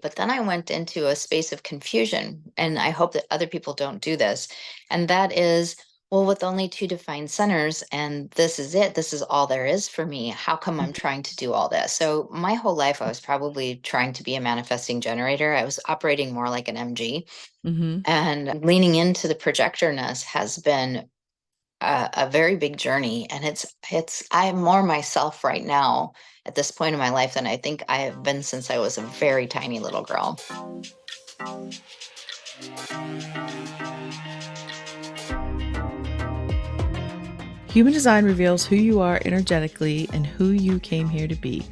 But then I went into a space of confusion, and I hope that other people don't do this. And that is, well, with only two defined centers, and this is it, this is all there is for me. How come I'm trying to do all this? So, my whole life, I was probably trying to be a manifesting generator. I was operating more like an MG, Mm-hmm. and leaning into the projectorness has been a very big journey, and it's I'm more myself right now at this point in my life than I think I have been since I was a very tiny little girl. Human design reveals who you are energetically and who you came here to be.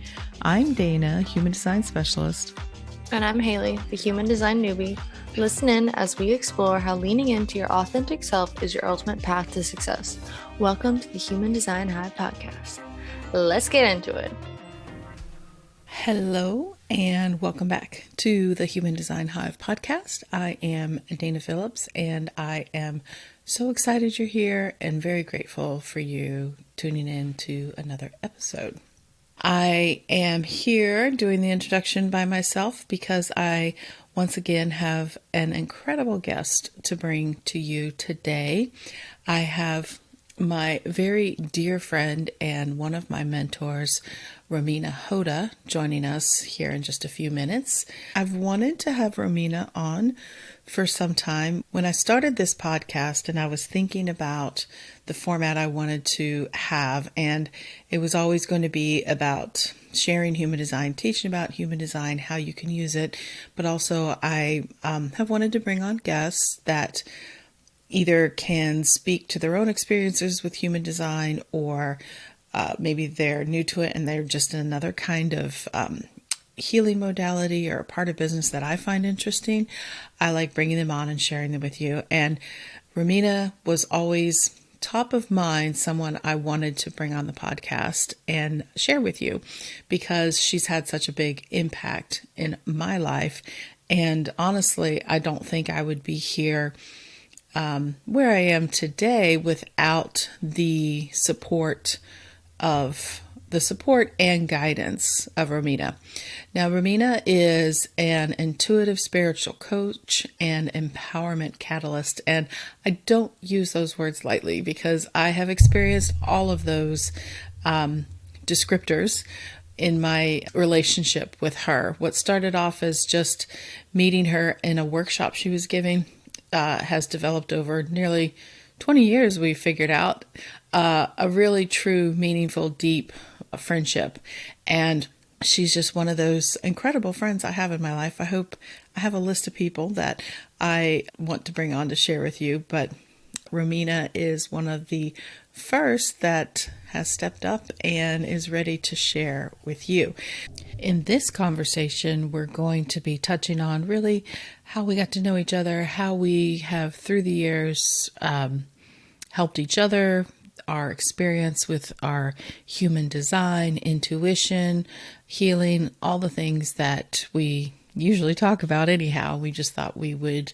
I'm Dana, human design specialist. And I'm Haley, the human design newbie. Listen in as we explore how leaning into your authentic self is your ultimate path to success. Welcome to the Human Design Hive podcast. Let's get into it. Hello, and welcome back to the Human Design Hive podcast. I am Dana Phillips, and I am so excited you're here and very grateful for you tuning in to another episode. I am here doing the introduction by myself because I once again have an incredible guest to bring to you today. I have my very dear friend and one of my mentors, Romina Hoda, joining us here in just a few minutes. I've wanted to have Romina on for some time. When I started this podcast and I was thinking about the format I wanted to have, and it was always going to be about sharing human design, teaching about human design, how you can use it, but also I have wanted to bring on guests that either can speak to their own experiences with human design, or maybe they're new to it and they're just in another kind of healing modality or a part of business that I find interesting. I like bringing them on and sharing them with you. And Romina was always top of mind, someone I wanted to bring on the podcast and share with you because she's had such a big impact in my life. And honestly, I don't think I would be here where I am today without the support and guidance of Romina. Now, Romina is an intuitive spiritual coach and empowerment catalyst. And I don't use those words lightly because I have experienced all of those descriptors in my relationship with her. What started off as just meeting her in a workshop she was giving has developed over nearly 20 years. We figured out a really true, meaningful, deep friendship. And she's just one of those incredible friends I have in my life. I hope I have a list of people that I want to bring on to share with you, but Romina is one of the first that has stepped up and is ready to share with you. In this conversation, we're going to be touching on really how we got to know each other, how we have through the years helped each other, our experience with our human design, intuition, healing, all the things that we usually talk about anyhow. We just thought we would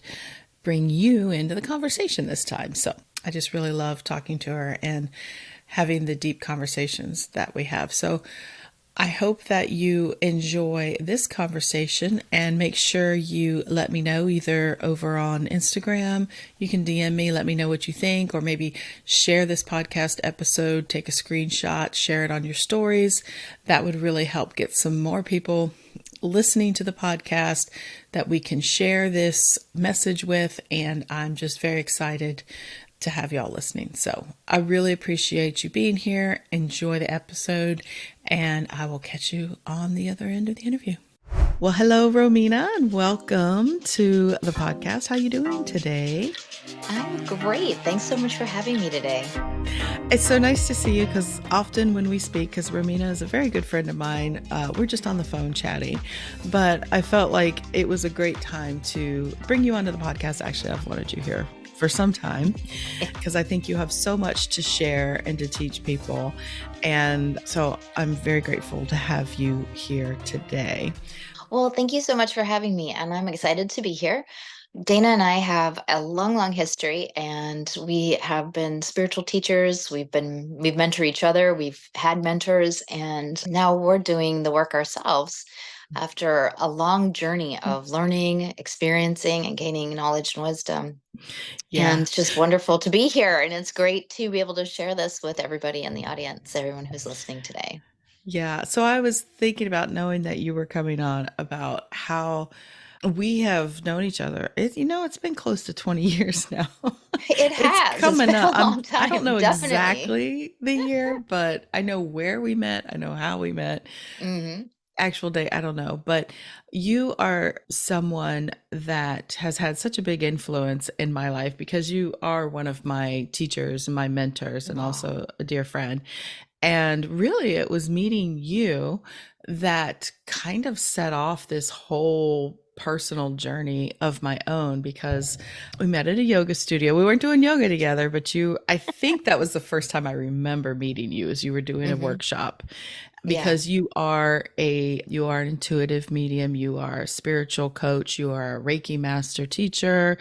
bring you into the conversation this time. So I just really love talking to her and having the deep conversations that we have. So I hope that you enjoy this conversation, and make sure you let me know either over on Instagram. You can DM me, let me know what you think, or maybe share this podcast episode, take a screenshot, share it on your stories. That would really help get some more people listening to the podcast that we can share this message with. And I'm just very excited to have y'all listening. So I really appreciate you being here. Enjoy the episode, and I will catch you on the other end of the interview. Well, hello, Romina, and welcome to the podcast. How you doing today? I'm great. Thanks so much for having me today. It's so nice to see you, because often when we speak, because Romina is a very good friend of mine, we're just on the phone chatting, but I felt like it was a great time to bring you onto the podcast. Actually, I've wanted you here for some time because I think you have so much to share and to teach people. And so I'm very grateful to have you here today. Well, thank you so much for having me, and I'm excited to be here. Dana and I have a long, long history, and we have been spiritual teachers. We've mentored each other. We've had mentors, and now we're doing the work ourselves. after a long journey of learning, experiencing, and gaining knowledge and wisdom. And Yeah. it's just wonderful to be here. And it's great to be able to share this with everybody in the audience, everyone who's listening today. Yeah. So I was thinking about knowing that you were coming on about how we have known each other. It's been close to 20 years now. It It's has. It's coming been up. a long I don't time, know definitely. exactly the year, but I know where we met. I know how we met. Hmm. Actual date, I don't know, but you are someone that has had such a big influence in my life because you are one of my teachers and my mentors and Wow. also a dear friend. And really, it was meeting you that kind of set off this whole personal journey of my own because we met at a yoga studio. We weren't doing yoga together, but I think that was the first time I remember meeting you as you were doing a Hmm. workshop Yeah. because you are an intuitive medium, you are a spiritual coach, you are a Reiki master teacher.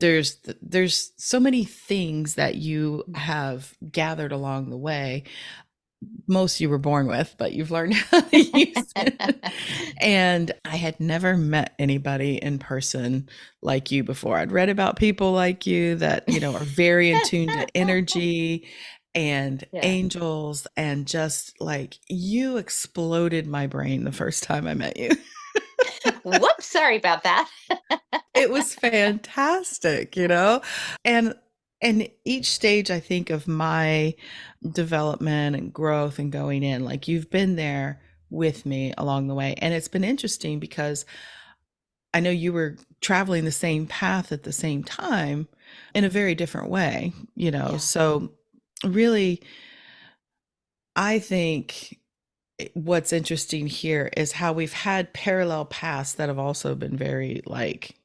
There's so many things that you have gathered along the way, most you were born with, but you've learned how to use it. And I had never met anybody in person like you before. I'd read about people like you that, are very in tune to energy and Yeah. angels, and just like you exploded my brain the first time I met you. Whoops, sorry about that. It was fantastic. And each stage I think of my development and growth and going in, like you've been there with me along the way. And it's been interesting because I know you were traveling the same path at the same time in a very different way. Yeah. So really, I think what's interesting here is how we've had parallel paths that have also been very like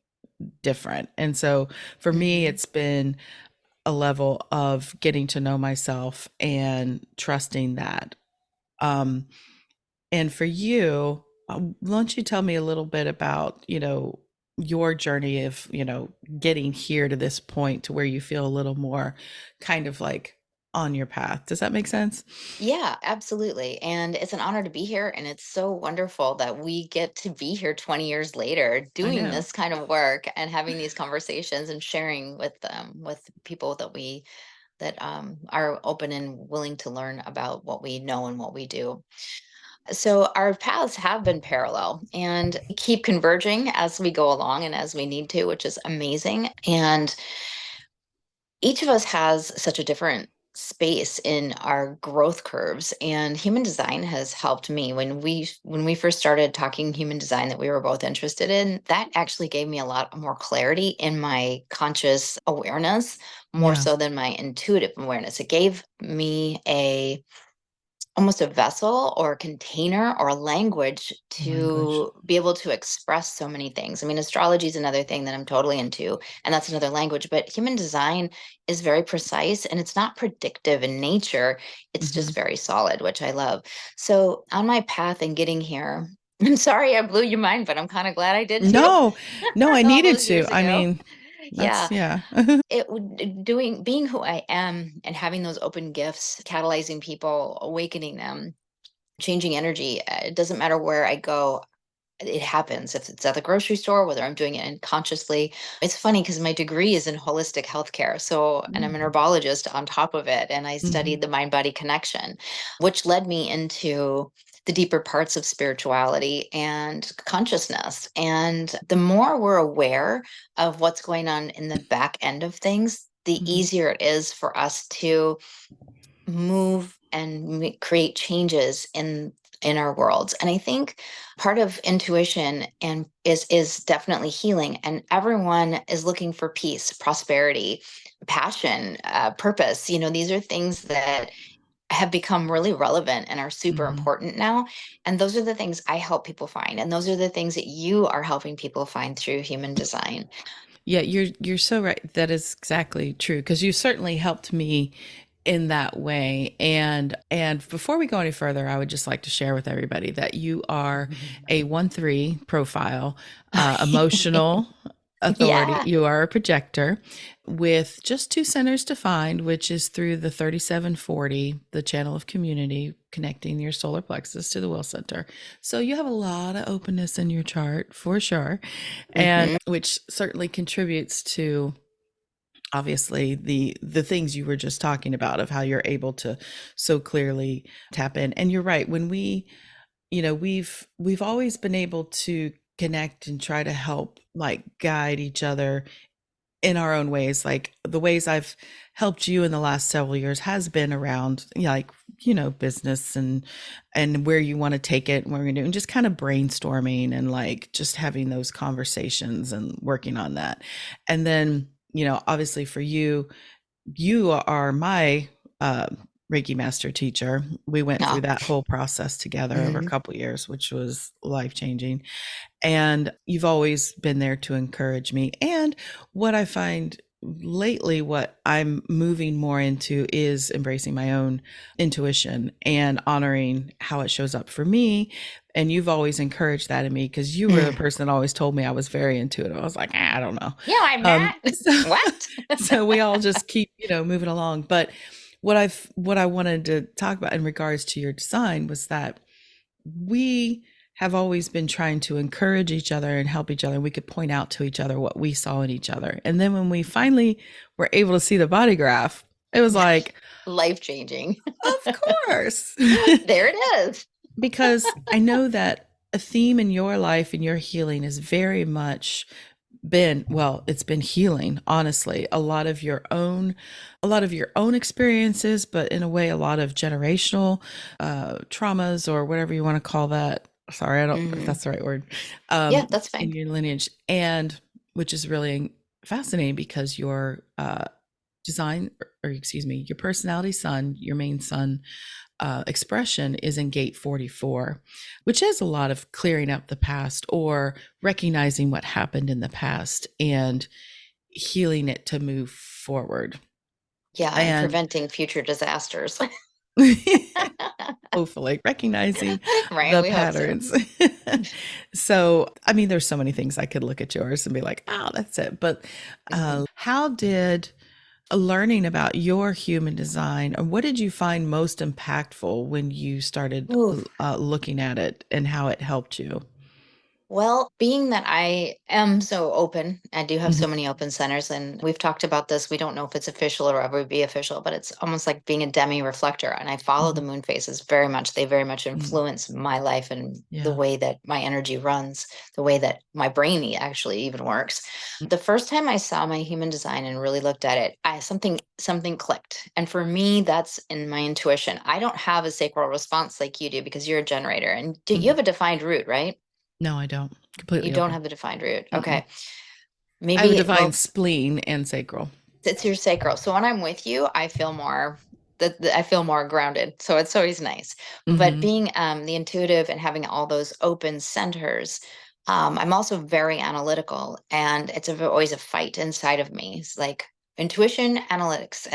different. And so for me, Hmm. it's been a level of getting to know myself and trusting that. Um, and for you, why don't you tell me a little bit about, your journey of, getting here to this point to where you feel a little more kind of like on your path. Does that make sense? Yeah, absolutely. And it's an honor to be here. And it's so wonderful that we get to be here 20 years later I doing know. this kind of work and having these conversations and sharing with people that are open and willing to learn about what we know and what we do. So our paths have been parallel and keep converging as we go along and as we need to, which is amazing. And each of us has such a different space in our growth curves, and human design has helped me when we first started talking human design that we were both interested in. That actually gave me a lot more clarity in my conscious awareness, more Yeah. so than my intuitive awareness. It gave me a almost a vessel or a container or a language Language. to be able to express so many things. I mean, astrology is another thing that I'm totally into, and that's another language. But human design is very precise and it's not predictive in nature. It's Hmm. just very solid, which I love. So, on my path and getting here, I'm sorry I blew your mind, but I'm kind of glad I did too, No, no, I all needed those to. years I ago. mean, Yeah, yeah. it would doing being who I am and having those open gifts, catalyzing people, awakening them, changing energy. It doesn't matter where I go, it happens. If it's at the grocery store, whether I'm doing it unconsciously. It's funny because my degree is in holistic healthcare. So, and I'm an herbologist on top of it. And I Hmm. studied the mind body connection, which led me into the deeper parts of spirituality and consciousness. And the more we're aware of what's going on in the back end of things, the Hmm. easier it is for us to move and create changes in our worlds. And I think part of intuition and is definitely healing, and everyone is looking for peace, prosperity, passion, purpose. These are things that have become really relevant and are super Hmm. important now, and those are the things I help people find, and those are the things that you are helping people find through human design. Yeah, you're so right. That is exactly true because you certainly helped me in that way. And before we go any further, I would just like to share with everybody that you are a 1-3 profile, emotional. authority. Yeah. You are a projector with just two centers defined, which is through the 3740, the channel of community connecting your solar plexus to the will center. So you have a lot of openness in your chart for sure, and Hmm. which certainly contributes to obviously the things you were just talking about of how you're able to so clearly tap in. And you're right, when we've always been able to connect and try to help like guide each other in our own ways. Like the ways I've helped you in the last several years has been around like business and where you want to take it and where we're going to do, and just kind of brainstorming and like just having those conversations and working on that. And then obviously for you, you are my Reiki master teacher. We went through No. that whole process together over a Hmm. couple years, which was life changing. And you've always been there to encourage me. And what I find lately, what I'm moving more into is embracing my own intuition and honoring how it shows up for me. And you've always encouraged that in me because you were the Mm. person that always told me I was very intuitive. I was like, I don't know. No, I'm not. So, What? so we all just keep, moving along. But what I wanted to talk about in regards to your design was that we have always been trying to encourage each other and help each other. We could point out to each other what we saw in each other. And then when we finally were able to see the body graph, it was like, Life changing. of course. There it is. Because I know that a theme in your life and your healing is very much it's been healing, honestly. A lot of your own experiences, but in a way a lot of generational traumas or whatever you want to call that. Sorry, I don't know if Hmm. that's the right word. Yeah, that's In fine. your lineage, and which is really fascinating because your design, or excuse me, your personality sun, your main sun expression is in gate 44, which is a lot of clearing up the past or recognizing what happened in the past and healing it to move forward. Yeah, and And preventing future disasters. hopefully recognizing Right, the we hope so. patterns. So, I mean, there's so many things I could look at yours and be like, oh, that's it. But Mhm. how did learning about your human design, or what did you find most impactful when you started Ooh. looking at it and how it helped you? Well, being that I am so open, I do have so Mhm, many open centers, and we've talked about this. We don't know if it's official or ever be official, but it's almost like being a demi reflector. And I follow the mhm, moon phases very much. They very much mhm. influence my life and the Yeah. way that my energy runs, the way that my brain actually even works. Mm, The first time I saw my human design and really looked at it, something clicked. And for me, that's in my intuition. I don't have a sacral response like you do because you're a generator, and you mhm. have a defined root, right? No, I don't. You Completely don't open. have the defined root. Mm-mm. Okay. I have a Maybe, divine well, spleen and sacral. it's your sacral. So when I'm with you, I feel more I feel more grounded. So it's always nice. But Mhm, being the intuitive and having all those open centers, I'm also very analytical, and it's always a fight inside of me. It's like intuition analytics.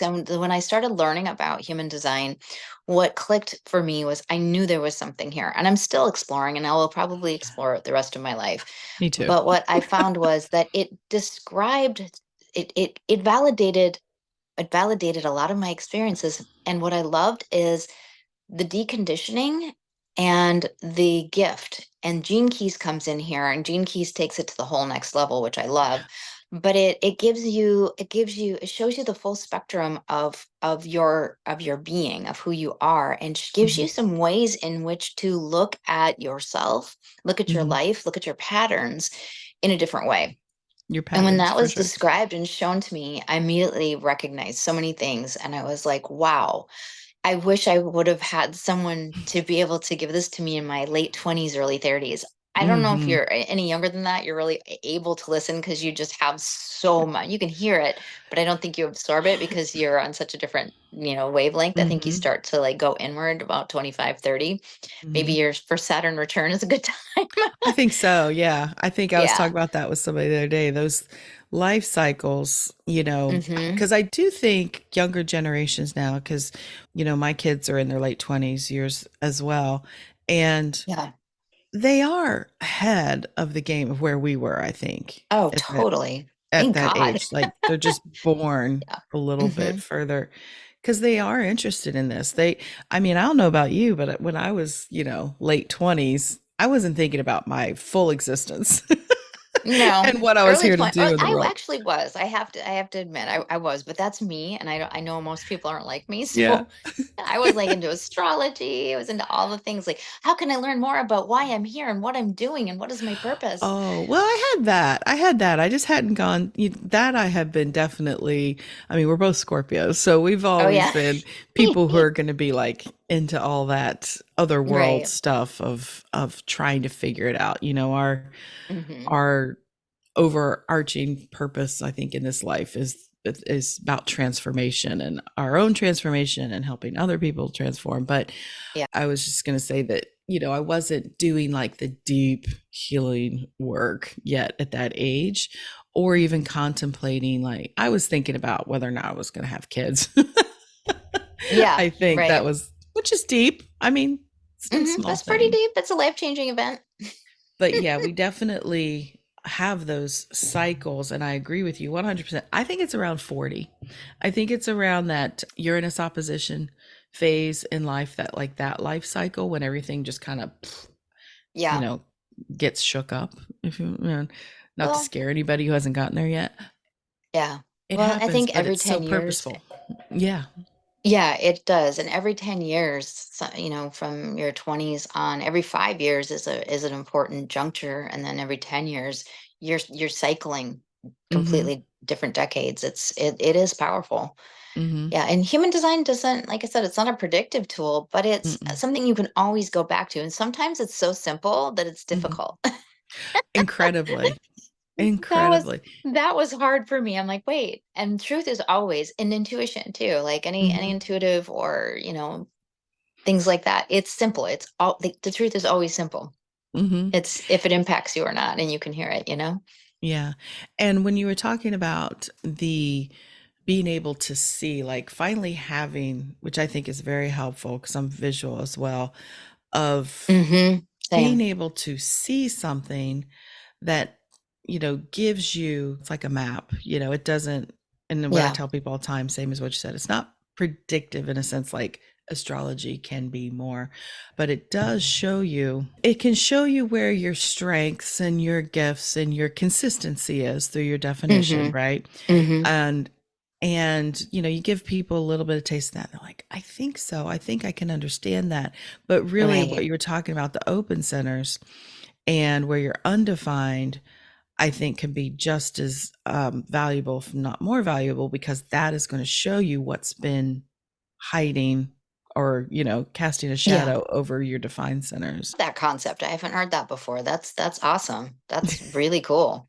And when I started learning about human design, what clicked for me was I knew there was something here, and I'm still exploring, and I will probably explore it the rest of my life. me too. But what I found was that it validated a lot of my experiences. And what I loved is the deconditioning and the gift. And Gene Keys comes in here, and Gene Keys takes it to the whole next level, which I love. But it shows you the full spectrum of your being, of who you are, and gives Mhm, you some ways in which to look at yourself, look at your mhm. life, look at your patterns in a different way. Your And when patterns that for was sure. described and shown to me, I immediately recognized so many things. And I was like, wow, I wish I would have had someone to be able to give this to me in my late 20s, early 30s. I don't know if Mhm, you're any younger than that. You're really able to listen because you just have so much. You can hear it, but I don't think you absorb it because you're on such a different, wavelength. I think you mhm, start to like go inward about 25, 30. Maybe mhm. your first Saturn return is a good time. I think so, yeah. I think I was Yeah. talking about that with somebody the other day, those life cycles, Hmm. because I do think younger generations now, because my kids are in their late 20s years as well, and Yeah. they are ahead of the game of where we were, I think, Oh, at that totally. at Thank that God. age. Like, they're just born Yeah. a little bit Hmm. further because they are interested in this. I mean, I don't know about you, but when I was, late 20s, I wasn't thinking about my full existence No, and what I was early here to 20. Oh, do in the I world. actually was. I have to admit, I was, but that's me, and I know most people aren't like me. Yeah. So I was like into astrology. I was into all the things like, how can I learn more about why I'm here and what I'm doing and what is my purpose? Oh, well, I had that. I just hadn't gone that I have been definitely. I mean, we're both Scorpios, so we've Oh always yeah. been people who are going to be like into all that other world Right. stuff of trying to figure it out. Hmm. Our overarching purpose, I think, in this life is about transformation and our own transformation and helping other people transform. But Yeah. I was just going to say that, I wasn't doing like the deep healing work yet at that age, or even contemplating, like, I was thinking about whether or not I was going to have kids. Yeah. I think that Right. was, which is deep. I mean, it's no small That's pretty thing. deep. That's a life-changing event. But yeah, we definitely have those cycles. And I agree with you 100%. I think it's around 40. I think it's around that Uranus opposition phase in life, that life cycle when everything just kind of, you Yeah. know, gets shook up. If not to Well, scare anybody who hasn't gotten there yet. yeah. It Well, I happens, think but every it's so 10 years. purposeful. Yeah. Yeah, it does. And every 10 years, from your 20s on, every 5 years is an important juncture. And then every 10 years, you're cycling Mm-hmm. completely different decades. It is powerful. Mm-hmm. Yeah. And human design doesn't, like I said, it's not a predictive tool, but it's Mm-mm. something you can always go back to. And sometimes it's so simple that it's Mm-hmm. difficult. Incredibly. That was Incredibly. that was hard for me. I'm like, wait, and truth is always and intuition too. Like any Mm-hmm. intuitive or, things like that. It's simple. It's all the truth is always simple. Mm-hmm. It's if it impacts you or not, and you can hear it. Yeah. And when you were talking about the being able to see, like, finally having, which I think is very helpful because I'm visual as well, of Mm-hmm. being Same. able to see something that, gives you, it's like a map, it doesn't, and then what I Yeah. tell people all the time, same as what you said, it's not predictive in a sense like astrology can be more, but it can show you where your strengths and your gifts and your consistency is through your definition, Mm-hmm. right? Mm-hmm. And you give people a little bit of taste of that, they're like, I think so, I think I can understand that. But really what Right. you were talking about, the open centers and where you're undefined, I think can be just as valuable, if not more valuable, because that is going to show you what's been hiding or, casting a Yeah. shadow over your defined centers. That concept. I haven't heard that before. That's awesome. That's really cool.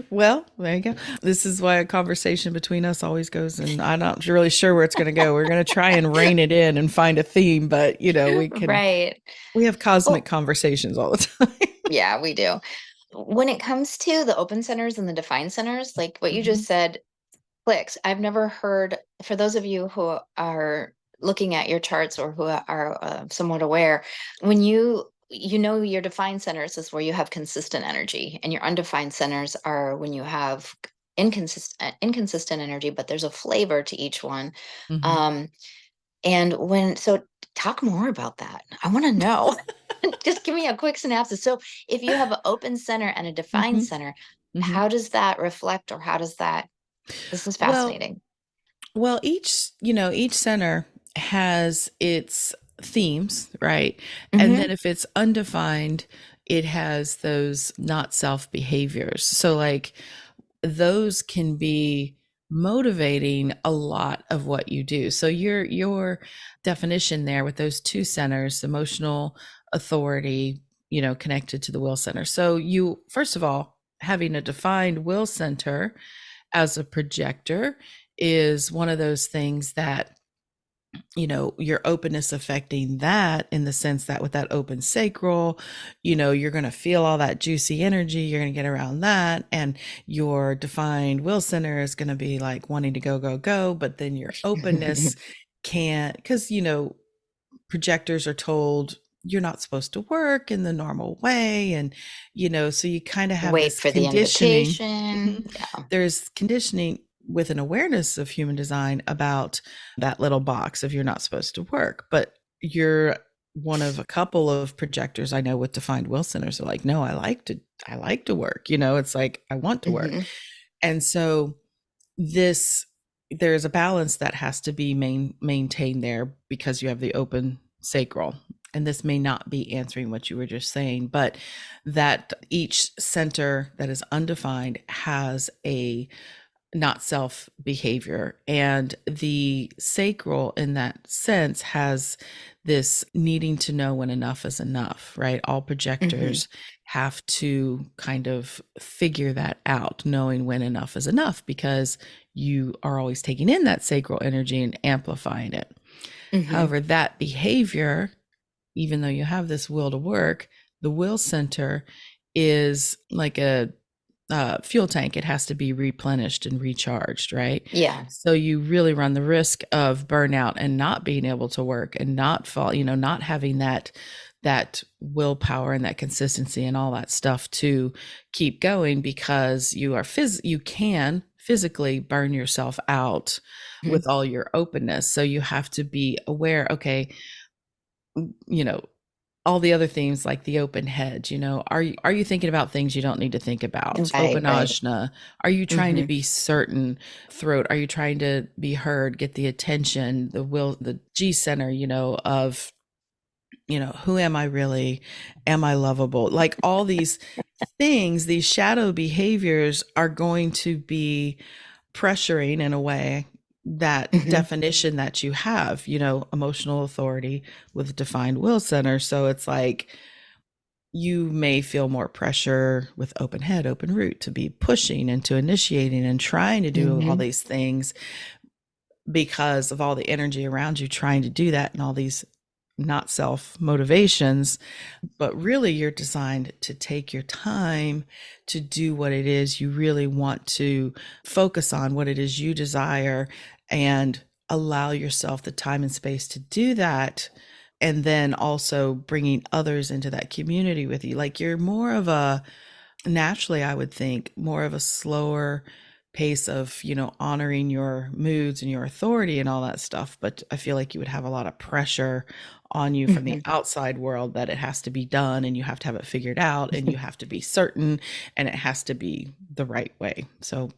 Well, there you go. This is why a conversation between us always goes, and I'm not really sure where it's going to go. We're going to try and rein it in and find a theme, but Right. we have cosmic Well, conversations all the time. yeah, we do. When it comes to the open centers and the defined centers, like what you just Mhm. said, clicks. I've never heard, for those of you who are looking at your charts or who are somewhat aware, when your defined centers is where you have consistent energy, and your undefined centers are when you have inconsistent energy, but there's a flavor to each one. Mhm. Um, and when so talk more about that. I want to know. Just give me a quick synopsis. So if you have an open center and a defined Mhm. center, Mhm. how does that reflect, or how does that this is Well, fascinating. each center has its themes, right? And Mhm. then if it's undefined, it has those not self behaviors. So, like, those can be motivating a lot of what you do. So your definition there with those two centers, emotional authority, connected to the will center. So you, first of all, having a defined will center as a projector is one of those things that, your openness affecting that, in the sense that with that open sacral, you're going to feel all that juicy energy, you're going to get around that. And your defined will center is going to be like wanting to go, go, go. But then your openness can't, because, projectors are told, you're not supposed to work in the normal way. And, so you kind of have Wait this for the conditioning. invitation. Mhm. Yeah. There's conditioning with an awareness of human design about that little box of you're not supposed to work, but you're one of a couple of projectors I know with defined will centers are like, no, I like to work. It's like, I want to work. Hmm. And so this there's a balance that has to be maintained there because you have the open sacral, and this may not be answering what you were just saying, but that each center that is undefined has a not self behavior, and the sacral in that sense has this needing to know when enough is enough, right? All Hmm. projectors have to kind of figure that out, knowing when enough is enough, because you are always taking in that sacral energy and amplifying it. Hmm. However, that behavior, even though you have this will to work, the will center is like a fuel tank. It has to be replenished and recharged, right? Yeah. So you really run the risk of burnout and not being able to work and not fall, not having that willpower and that consistency and all that stuff to keep going, because you can physically burn yourself out Mhm. with all your openness. So you have to be aware, okay, you know, all the other themes like the open hedge, are you thinking about things you don't need to think about? Right, Open right. ajna. Are you trying to Hmm. be certain? Throat. Are you trying to be heard, get the attention, the will, the G center, of, who am I really? Am I lovable? Like all these things, these shadow behaviors are going to be pressuring in a way that Hmm. definition that you have, emotional authority with defined will center. So it's like you may feel more pressure with open head, open root to be pushing and to initiating and trying to do all Hmm. these things because of all the energy around you trying to do that and all these not self motivations. But really, you're designed to take your time to do what it is you really want to focus on, what it is you desire, and allow yourself the time and space to do that. And then also bringing others into that community with you. Like you're more of a, naturally, I would think, more of a slower pace of, honoring your moods and your authority and all that stuff. But I feel like you would have a lot of pressure on you from the Hmm. outside world that it has to be done and you have to have it figured out and you have to be certain and it has to be the right way. So,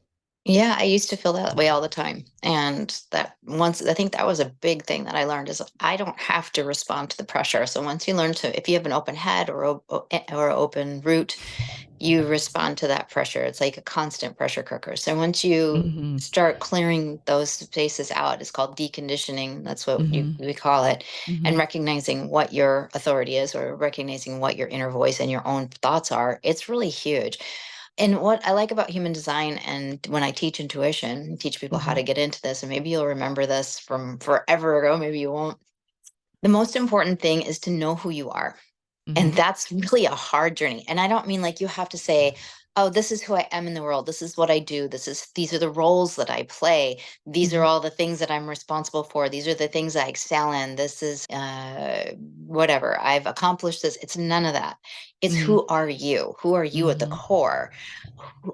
Yeah, I used to feel that way all the time. And that once, I think that was a big thing that I learned is I don't have to respond to the pressure. So once you learn to, if you have an open head or open root, you respond to that pressure. It's like a constant pressure cooker. So once you hmm start clearing those spaces out, it's called deconditioning. That's what hmm we call it. And hmm recognizing what your authority is or recognizing what your inner voice and your own thoughts are, it's really huge. And what I like about human design, and when I teach intuition, teach people how hmm to get into this, and maybe you'll remember this from forever ago, maybe you won't. The most important thing is to know who you are. And hmm that's really a hard journey. And I don't mean like you have to say, oh, this is who I am in the world. This is what I do. These are the roles that I play. These are hmm all the things that I'm responsible for. These are the things I excel in. This is whatever. I've accomplished this. It's none of that. It's hmm who are you? Who are you at the hmm core?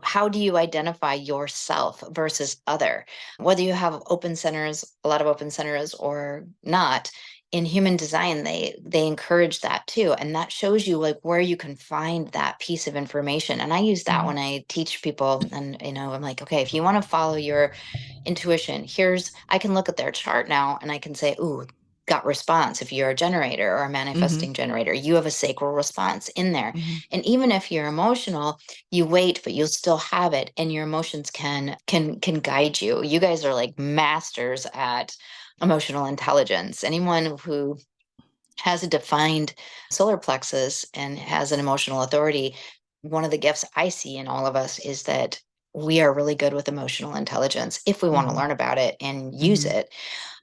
How do you identify yourself versus other? Whether you have open centers, a lot of open centers or not, in human design they encourage that too, and that shows you like where you can find that piece of information. And I use that when I teach people, and I'm like, okay, if you want to follow your intuition, here's, I can look at their chart now and I can say, ooh, gut response. If you're a generator or a hmm manifesting generator, you have a sacral response in there. hmm And even if you're emotional, you wait, but you'll still have it, and your emotions can guide you. You guys are like masters at emotional intelligence. Anyone who has a defined solar plexus and has an emotional authority, one of the gifts I see in all of us is that we are really good with emotional intelligence if we want to hmm learn about it and use hmm it.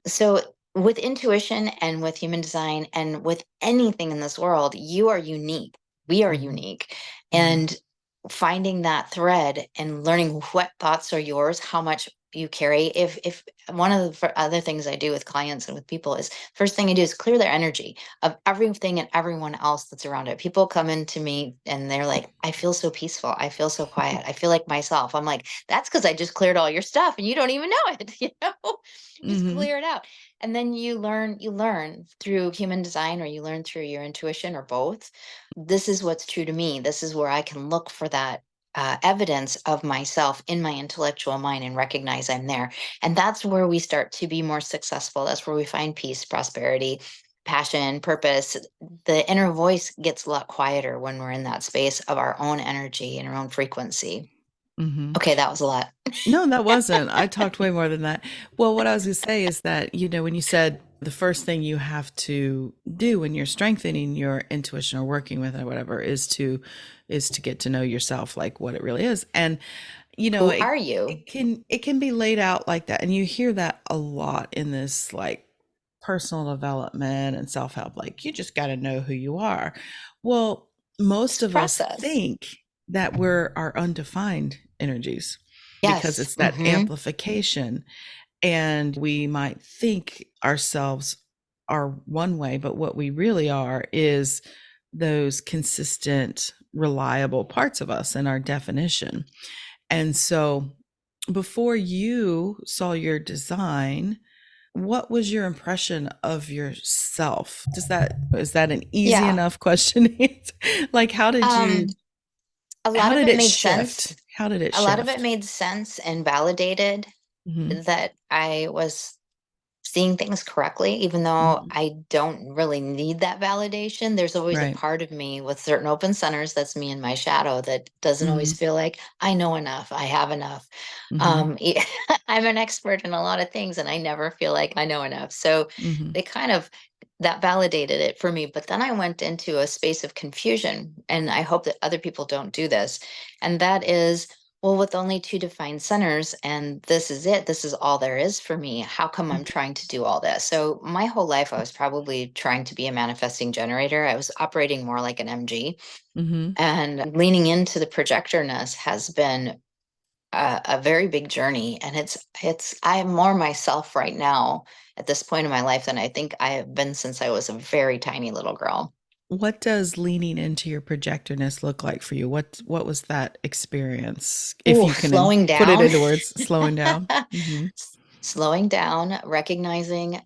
So, with intuition and with human design and with anything in this world, you are unique. We are hmm unique. hmm And finding that thread and learning what thoughts are yours, how much you carry. If one of the other things I do with clients and with people is first thing I do is clear their energy of everything and everyone else that's around it. People come into me and they're like, I feel so peaceful. I feel so quiet. I feel like myself. I'm like, that's because I just cleared all your stuff and you don't even know it, just Mm-hmm. clear it out. And then you learn through human design, or you learn through your intuition, or both. This is what's true to me. This is where I can look for that evidence of myself in my intellectual mind and recognize I'm there. And that's where we start to be more successful. That's where we find peace, prosperity, passion, purpose. The inner voice gets a lot quieter when we're in that space of our own energy and our own frequency. Mm-hmm. Okay, that was a lot. No, that wasn't. I talked way more than that. Well, what I was going to say is that, when you said the first thing you have to do when you're strengthening your intuition or working with it or whatever is to get to know yourself, like what it really is. And Who it are you? it can be laid out like that. And you hear that a lot in this like personal development and self-help, like you just got to know who you are. Well, most of us Express us. think that we're our undefined energies because Yes. it's that amplification, and we might think ourselves are one way, but what we really are is those consistent reliable parts of us and our definition. And so before you saw your design, what was your impression of yourself? Is that an easy Yeah. enough question? Like Um, a lot how of did it it made sense. shift? How did it A lot of it shift? made sense and validated Mhm. that I was seeing things correctly, even though Mhm. I don't really need that validation. There's always a Right. part of me with certain open centers, that's me in my shadow, that doesn't always Mhm. feel like I know enough, I have enough. Mhm. I'm an expert in a lot of things and I never feel like I know enough. So Mhm. they kind of that validated it for me. But then I went into a space of confusion, and I hope that other people don't do this. And that is, well, with only two defined centers, and this is it, this is all there is for me. How come I'm trying to do all this? So, my whole life, I was probably trying to be a manifesting generator. I was operating more like an MG, Mhm. and leaning into the projectorness has been a very big journey. And I am more myself right now at this point in my life than I think I have been since I was a very tiny little girl. What does leaning into your projectorness look like for you? What was that experience? If Ooh, you can slowing put it down. into words, slowing down. Mhm. Slowing down, recognizing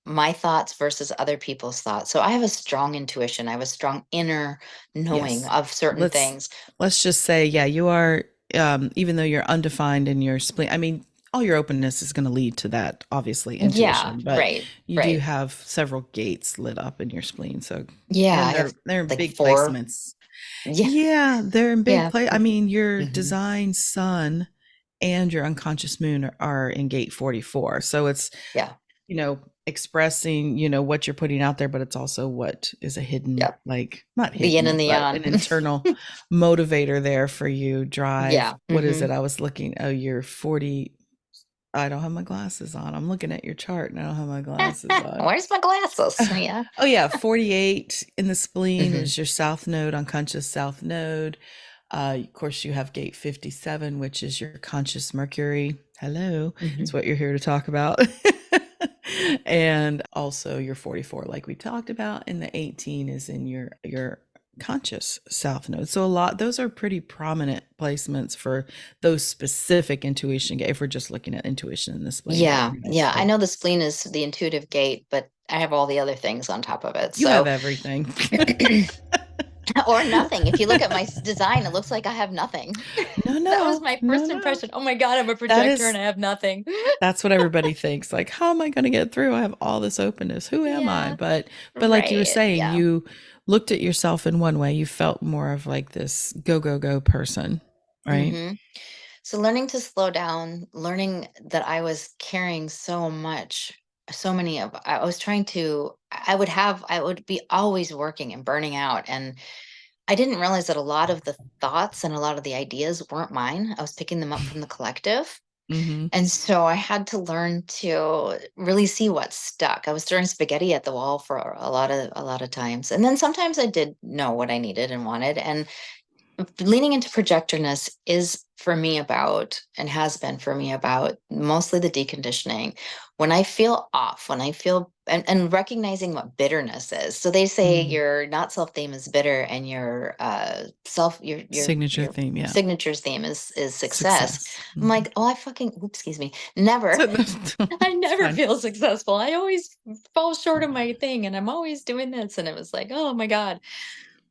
my thoughts versus other people's thoughts. So I have a strong intuition. I have a strong inner knowing Yes. of certain Let's things. let's just say, yeah, you are, even though you're undefined in your spleen. I mean, all your openness is going to lead to that, obviously, Yeah, intuition, but right, you do right. have several gates lit up in your spleen. So, Yeah, and I have they're in like big four. placements. Yeah, Yeah, they're in big yeah. play. I mean, your Hmm. design sun and your unconscious moon are in gate 44. So it's, Yeah, expressing, what you're putting out there, but it's also what is a hidden, yeah. like not The yin and hidden, the but an yang. internal motivator there for you. Drive. Yeah. What is it? I was looking. Oh, you're 40. I don't have my glasses on. I'm looking at your chart and I don't have my glasses on. Where's my glasses? Yeah. Oh yeah, 48 in the spleen Hmm. is your south node, unconscious south node. Of course, you have gate 57, which is your conscious Mercury. Hello, Hmm. it's what you're here to talk about. And also your 44, like we talked about, and the 18 is in your conscious south node. So those are pretty prominent placements for those specific intuition. If we're just looking at intuition in the spleen, but Yeah, yeah. I so know the spleen is the intuitive gate, but I have all the other things on top of it. you have So, everything. or nothing. If you look at my design, it looks like I have nothing. No, That was no, my no, first no. impression. Oh my God, I'm a That projector and is I have nothing. that's what everybody thinks. Like, how am I going to get through? I have all this openness. Who am I? Yeah, But like you were right. saying, Yeah. you looked at yourself in one way. You felt more of like this go go go person, right? Hmm. So learning to slow down, learning that I was carrying so much, so many of, I was trying to, I would be always working and burning out. And I didn't realize that a lot of the thoughts and a lot of the ideas weren't mine. I was picking them up from the collective. Mm-hmm. And so I had to learn to really see what stuck. I was throwing spaghetti at the wall for a lot of times. And then sometimes I did know what I needed and wanted. And leaning into projectorness is for me about, and has been for me about, mostly the deconditioning. When I feel off, when I feel, and recognizing what bitterness is. So they say Mm. your not self theme is bitter, and your Signature your theme, yeah. signature's theme is success. Success. I'm Mhm. like, oh, I fucking, oops, excuse me, never. So I it's never fine. feel successful. I always fall short of my thing, and I'm always doing this. And it was like, oh my God.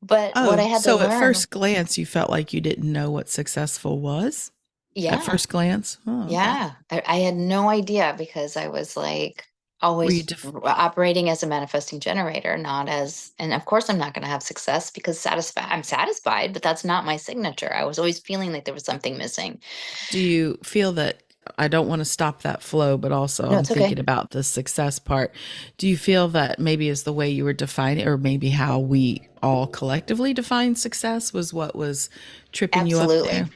But what I Oh, had to so at learn, first glance, you felt like you didn't know what successful was? At yeah, first glance? Oh, okay. yeah, I had no idea, because I was like Were you always def operating as a manifesting generator, not as, and of course I'm not going to have success, because I'm satisfied, but that's not my signature. I was always feeling like there was something missing. Do you feel that I don't want to stop that flow, but also No, I'm it's okay. thinking about the success part. Do you feel that maybe is the way you were defining, or maybe how we all collectively define success was what was tripping you up Absolutely. there?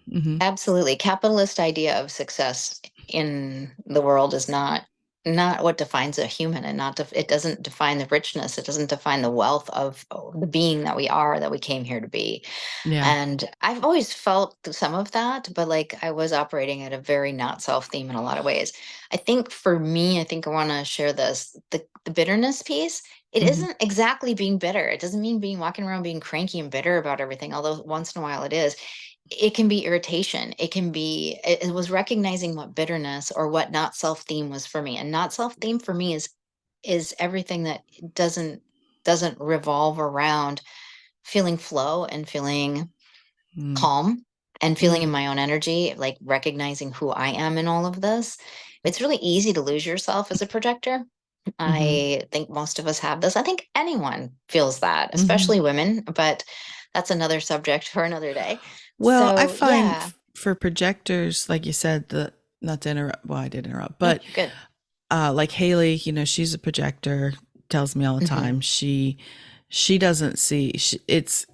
Hmm. Absolutely. Capitalist idea of success in the world is not what defines a human, and not it doesn't define the richness. It doesn't define the wealth of the being that we are, that we came here to be. Yeah. And I've always felt some of that, but like I was operating at a very not self theme in a lot of ways. I think for me, I think I want to share this, the bitterness piece. It Hmm. isn't exactly being bitter. It doesn't mean being walking around being cranky and bitter about everything, although once in a while it is. It can be irritation. It can be, it was recognizing what bitterness or what not self theme was for me. And not self theme for me is everything that doesn't revolve around feeling flow and feeling Mm. calm and feeling in Mm. my own energy, like recognizing who I am in all of this. It's really easy to lose yourself as a projector. Hmm. I think most of us have this. I think anyone feels that, Hmm. especially women, but that's another subject for another day. Well, I So, find yeah. for projectors, like you said, the not to interrupt. Well, I did interrupt, No, but you're good. like Haley, she's a projector. Tells me all the Mhm. time. She doesn't see. It's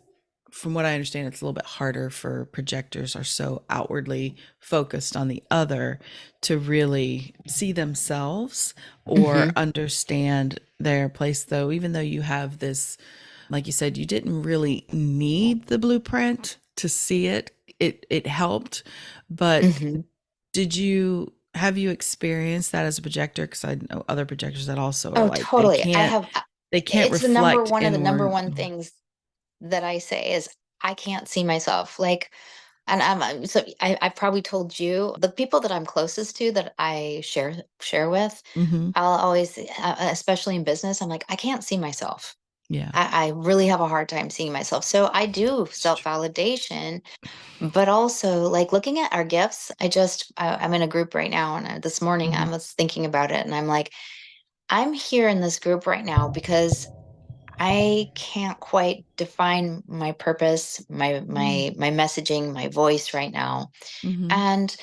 from what I understand, it's a little bit harder for projectors are so outwardly focused on the other to really see themselves or Mhm. understand their place. Though, even though you have this, like you said, you didn't really need the blueprint to see it. It helped, but Mhm. did you have you experienced that as a projector? Because I know other projectors that also are Oh, like totally. they can't It's the number reflect one of the number inward. one things that I say is I can't see myself. Like, and I've probably told you, the people that I'm closest to, that I share with, Mm-hmm. I'll always, especially in business, I'm like, I can't see myself. Yeah, I really have a hard time seeing myself. So I do it's self true. validation, but also like looking at our gifts. I'm in a group right now, and this morning I Mm-hmm. was thinking about it, and I'm like, I'm here in this group right now because I can't quite define my purpose, my messaging, my voice right now. Mm-hmm. And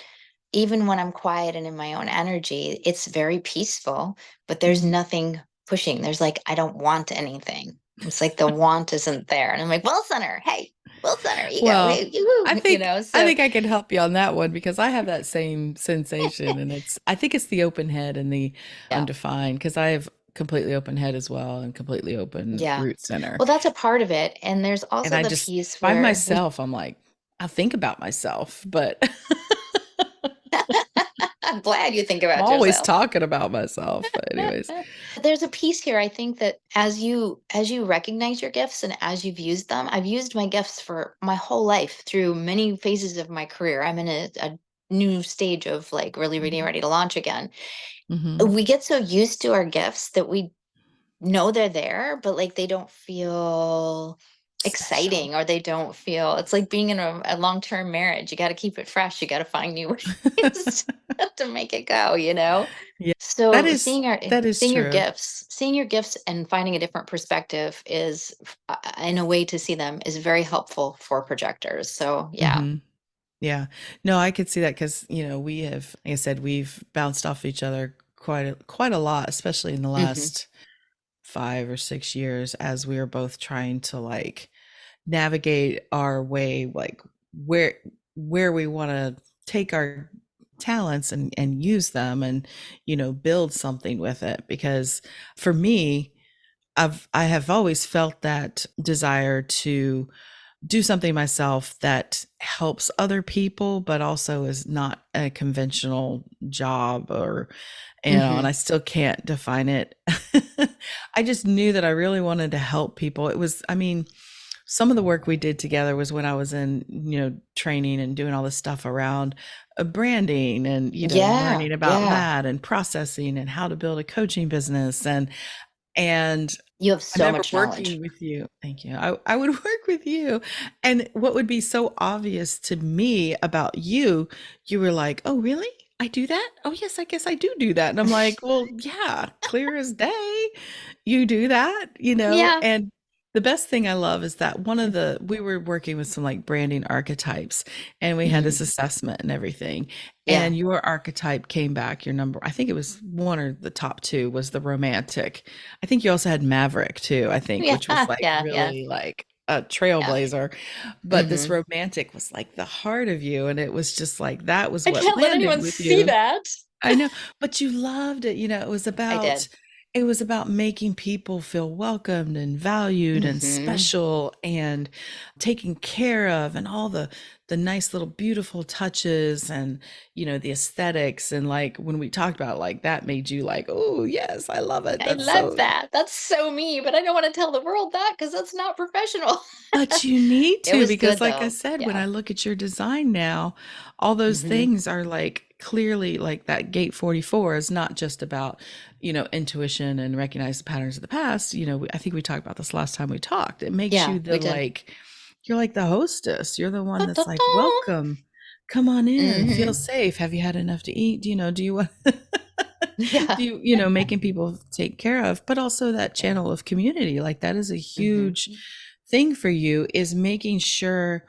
even when I'm quiet and in my own energy, it's very peaceful, but there's Mm-hmm. nothing pushing. There's like, I don't want anything. It's like the want isn't there. And I'm like, Will Center, hey, Will Center, ego, Well, hey, you, I think I so think I can help you on that one because I have that same sensation, and I think it's the open head and the yeah, undefined because I have completely open head as well and completely open yeah. root center. Well, that's a part of it. And there's And also I the just piece by where we myself, I'm like, I think about myself, but I'm glad you think I'm about always yourself. talking about myself. But anyways, There's a piece here, I think, that as you recognize your gifts and as you've used them, I've used my gifts for my whole life through many phases of my career. I'm in a new stage of like really, really mm-hmm. ready to launch again. Mm-hmm. We get so used to our gifts that we know they're there, but like they don't feel Special. exciting, or they don't feel, it's like being in a long-term marriage. You got to keep it fresh. You got to find new ways to make it go, you know? Yeah, that So is that is true. seeing your gifts and finding a different perspective is, in a way to see them, is very helpful for projectors. So yeah. Mm-hmm. Yeah. No, I could see that because, we have, like I said, we've bounced off each other quite a lot, especially in the Hmm. last 5 or 6 years as we are both trying to like navigate our way, like where where we want to take our talents and use them and, build something with it. Because for me, I have always felt that desire to do something myself that helps other people, but also is not a conventional job or, and I Mhm. still can't define it. I just knew that I really wanted to help people. It was, I mean, some of the work we did together was when I was in, training and doing all this stuff around branding and, Yeah, learning about yeah. that and processing and how to build a coaching business. And You have I so remember much working knowledge. with you. Thank you. I would work with you. And what would be so obvious to me about you, you were like, oh, really? I do that? Oh, yes, I guess I do that. And I'm like, well, yeah, clear as day. You do that, Yeah. And the best thing I love is that we were working with some like branding archetypes and we had this Mhm. assessment and everything. Yeah. And your archetype came back, your number, I think it was one or the top two was the romantic. I think you also had Maverick too, I think, Yeah, which was like yeah, yeah, really like a yeah. trailblazer. But this Mhm. romantic was like the heart of you. And it was just like that was I what can't let landed anyone with see you. that. I know, but you loved it. I did. It was about making people feel welcomed and valued and Mhm. special and taken care of and all the nice little beautiful touches and the aesthetics and like when we talked about it, like that made you like, oh yes, I love it. I That's love so. that. That's so me, but I don't wanna tell the world that because that's not professional. But you need It to, was because good like I though. said, when Yeah. I look at your design now, all those Mhm. things are like clearly like that gate 44 is not just about, intuition and recognize the patterns of the past. I think we talked about this last time we talked. It makes Yeah, you we the did. like, you're like the hostess. You're the one Da, da, that's like, da. welcome, come on in, feel Mhm. safe. Have you had enough to eat? Do you want Yeah. do making people take care of, but also that Yeah. channel of community, like that is a Mhm. huge thing for you, is making sure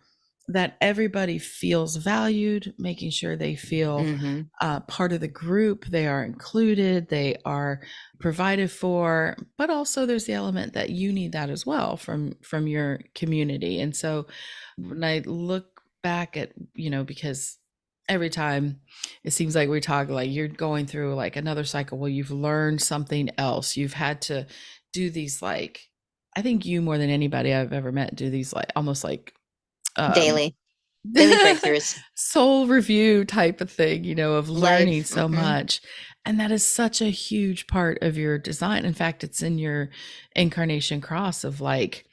that everybody feels valued, making sure they feel Mhm. part of the group, they are included, they are provided for, but also there's the element that you need that as well from your community. And so when I look back at, because every time it seems like we talk, like you're going through like another cycle where you've learned something else, you've had to do these like, I think you more than anybody I've ever met do these like almost like um Daily. Daily breakthroughs. soul review type of thing, of learning Life. so Mhm. much. And that is such a huge part of your design. In fact, it's in your incarnation cross of like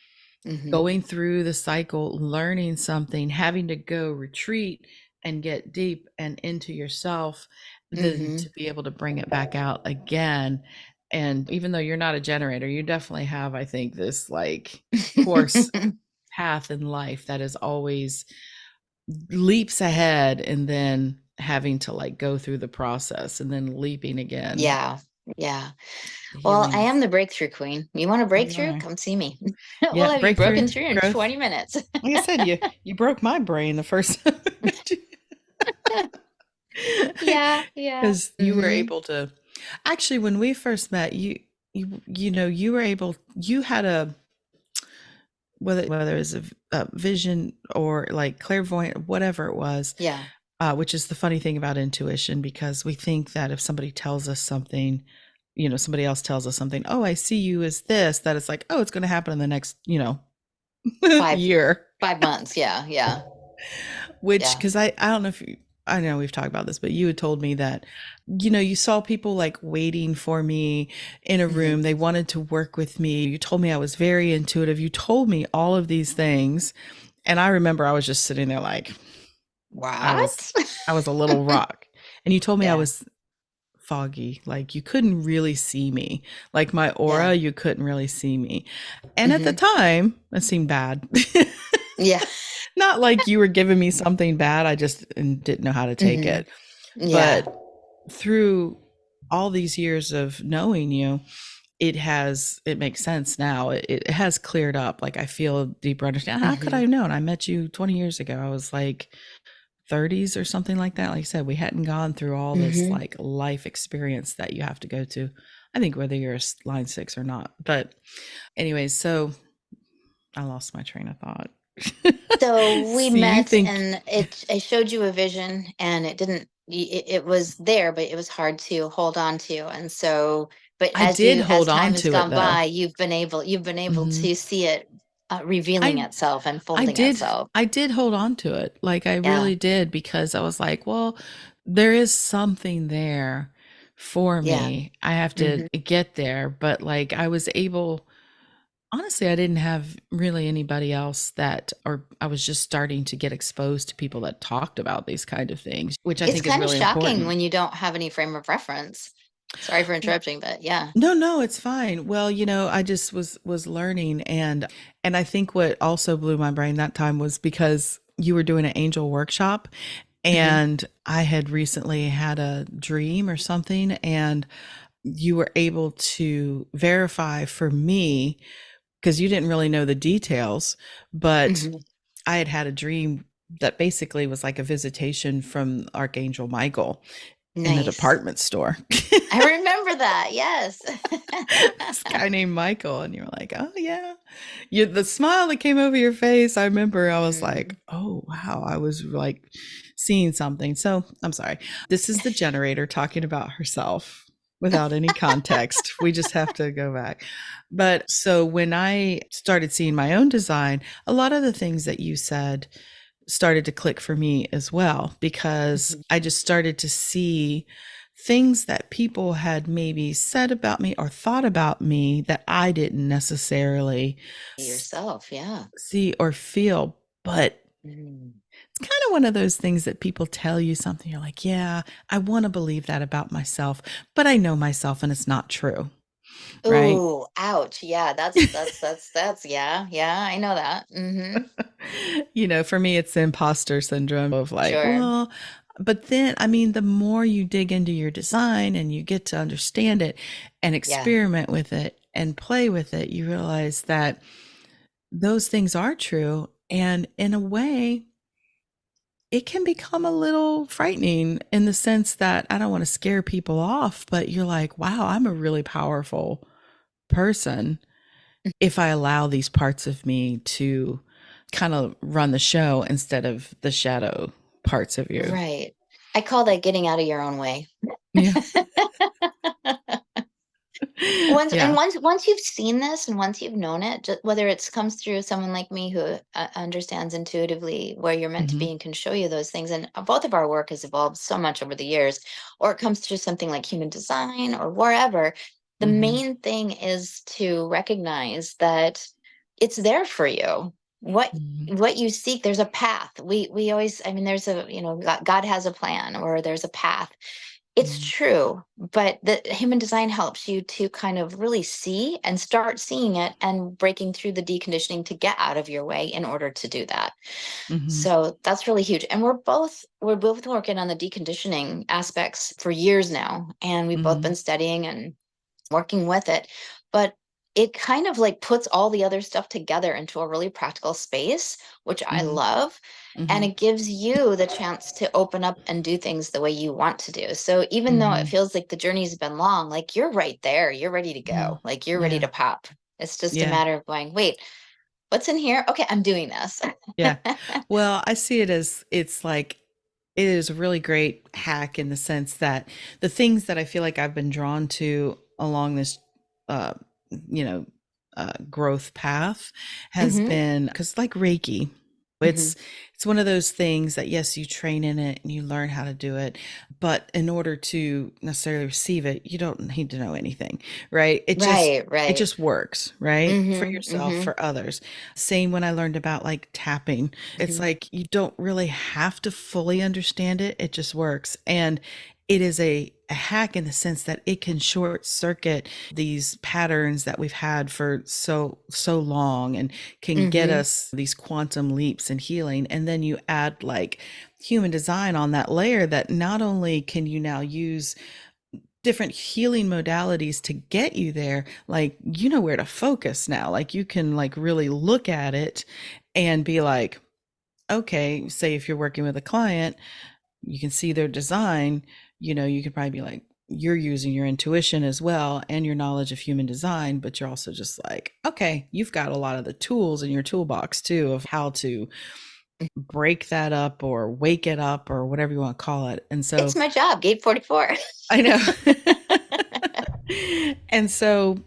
Mhm. going through the cycle, learning something, having to go retreat and get deep and into yourself, then Mhm. to be able to bring it back out again. And even though you're not a generator, you definitely have, I think, this like course path in life that is always leaps ahead and then having to like go through the process and then leaping again. Yeah. Yeah. The Well, I healing am is, the breakthrough queen. You want a you breakthrough? are. Come see me. We'll Yeah, have you broken breakthrough, through in growth. 20 minutes. Like I said, you broke my brain the first time. Yeah, yeah. Because you were Mhm. able to actually, when we first met, you were able, you had a, whether it's a vision or like clairvoyant, whatever it was, Yeah. which is the funny thing about intuition, because we think that if somebody tells us something, somebody else tells us something, oh, I see you as this, that it's like, oh, it's going to happen in the next, 5 year. 5 months. Yeah, yeah, Which, yeah. because I don't know if you, I know we've talked about this, but you had told me that, you saw people like waiting for me in a Mhm. room. They wanted to work with me. You told me I was very intuitive. You told me all of these things. And I remember I was just sitting there like, I was, What? I was a little rock. And you told me I Yeah, was foggy, like you couldn't really see me, like my yeah. aura, you couldn't really see me. And at the Mhm. time, it seemed bad. Yeah. Not like you were giving me something bad, I just didn't know how to take Mhm. it. Yeah. But through all these years of knowing you, it makes sense now. It has cleared up. Like I feel a deeper understanding. How could I Mhm. have known? I met you 20 years ago. I was like 30s or something like that. Like I said, we hadn't gone through all this Mhm. like life experience that you have to go to. I think whether you're a line six or not. But anyways, so I lost my train of thought. So we So you met think and it showed you a vision and it didn't it was there, but it was hard to hold on to. And so, but I did as hold time on has to it gone though. by, you've been able Mhm. to see it revealing I itself and I folding did itself. I did hold on to it. Like I Yeah. really did because I was like, well, there is something there for Yeah. me. I have to Hmm. get there, but like I was able honestly, I didn't have really anybody else that or I was just starting to get exposed to people that talked about these kind of things, which I It's think is kind of really shocking important. when you don't have any frame of reference. Sorry for interrupting, but yeah. No, no, it's fine. Well, I just was learning and I think what also blew my brain that time was because you were doing an angel workshop Hmm. and I had recently had a dream or something and you were able to verify for me because you didn't really know the details, but Hmm. I had had a dream that basically was like a visitation from Archangel Michael in a Nice. department store. I remember that. Yes. This guy named Michael, and you were like, "Oh yeah." The smile that came over your face. I remember I was like, Mm. "Oh wow," I was like seeing something. So I'm sorry. This is the generator talking about herself without any context. We just have to go back. But so when I started seeing my own design, a lot of the things that you said started to click for me as well because Mhm. I just started to see things that people had maybe said about me or thought about me that I didn't necessarily Yourself. Yeah. see or feel. But Mm. it's kind of one of those things that people tell you something, you're like, yeah, I want to believe that about myself, but I know myself and it's not true. Right. Oh, ouch. Yeah, that's yeah, yeah, I know that. Hmm. For me, it's the imposter syndrome of like, Sure. well, but then, I mean, the more you dig into your design and you get to understand it and Yeah. experiment with it and play with it, you realize that those things are true. And in a way, it can become a little frightening in the sense that I don't want to scare people off, but you're like, wow, I'm a really powerful person if I allow these parts of me to kind of run the show instead of the shadow parts of you. Right. I call that getting out of your own way. Yeah. Once and Yeah. once you've seen this and once you've known it, whether it comes through someone like me who understands intuitively where you're meant to Mhm. be and can show you those things, and both of our work has evolved so much over the years, or it comes through something like human design or wherever, the Mhm. main thing is to recognize that it's there for you. What Mhm. what you seek, there's a path. We always, I mean, there's a, God has a plan or there's a path. It's Mhm. true, but the human design helps you to kind of really see and start seeing it and breaking through the deconditioning to get out of your way in order to do that. Mhm. So that's really huge. And we're both working on the deconditioning aspects for years now, and we've both Mhm. been studying and working with it. But it kind of like puts all the other stuff together into a really practical space, which I Mhm. love. And Mhm. it gives you the chance to open up and do things the way you want to do. So even though it Mhm. feels like the journey's been long, like you're right there, you're ready to Mhm. go, like you're ready Yeah. to pop. It's just a Yeah. matter of going, wait, what's in here? Okay, I'm doing this. Yeah. Well, I see it as it's like it is a really great hack in the sense that the things that I feel like I've been drawn to along this uh you know growth path has Hmm. been cuz like Reiki, Hmm. it's it's one of those things that yes, you train in it and you learn how to do it, but in order to necessarily receive it, you don't need to know anything, right? Right, it right. just works, right? For Hmm. yourself, Hmm. for others. Same when I learned about like tapping. It's Hmm. like you don't really have to fully understand it. It just works. And it is a hack in the sense that it can short circuit these patterns that we've had for so long and can get Hmm. us these quantum leaps in healing. And then you add like human design on that layer that not only can you now use different healing modalities to get you there, like you know where to focus now, like you can like really look at it and be like, okay, say if you're working with a client, you can see their design, you could probably be like, you're using your intuition as well and your knowledge of human design, but you're also just like, okay, you've got a lot of the tools in your toolbox too of how to break that up or wake it up or whatever you want to call it. And It's so my job, gate 44. I know. And so